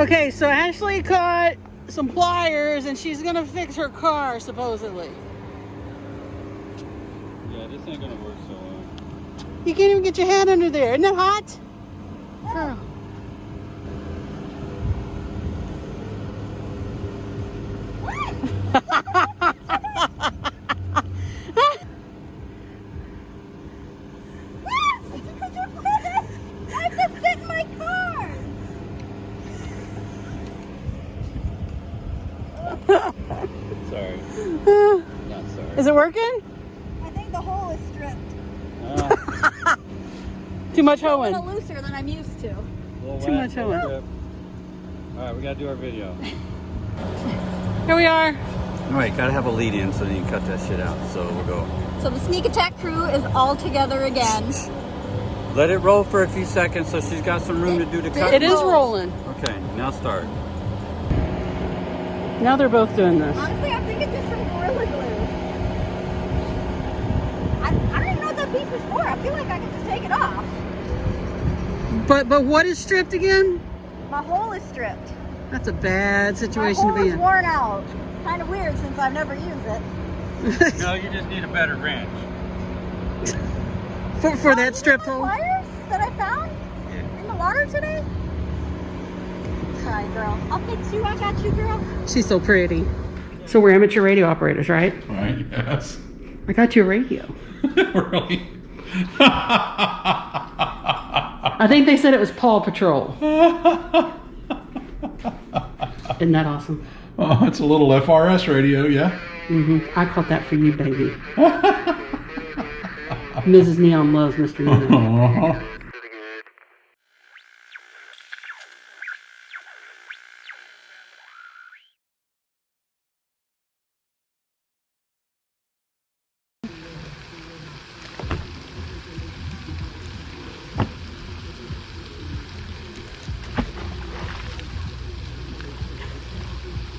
Okay, so Ashley caught some pliers and she's gonna fix her car, supposedly. Yeah, this ain't gonna work so well. You can't even get your hand under there. Isn't that hot? Girl. I have to sit in my car. Sorry. Not sorry. Is it working? I think the hole is stripped. Too much A hoeing. little looser than I'm used to. Too much hoeing. Alright, we gotta do our video. Here we are. Wait, gotta have a lead in so you can cut that shit out. So we'll go. So the sneak attack crew is all together again. Let it roll for a few seconds so she's got some room to do the cut. It is rolling. Okay, now start. Now they're both doing this. Honestly, I think it's just some Gorilla Glue. I don't even know what that piece is for. I feel like I can just take it off. But what is stripped again? My hole is stripped. That's a bad My situation hole to be is in. worn out. Kind of weird since I've never used it. No, you just need a better wrench. For that stripped hole? Pliers that I found in the water today? Sorry, girl. I'll fix you. I got you, girl. She's so pretty. So we're amateur radio operators, right? Right, yes. I got you a radio. Really? I think they said it was Paw Patrol. Isn't that awesome? Oh, it's a little FRS radio, yeah. I caught that for you, baby. Mrs. Neon loves Mr. Neon.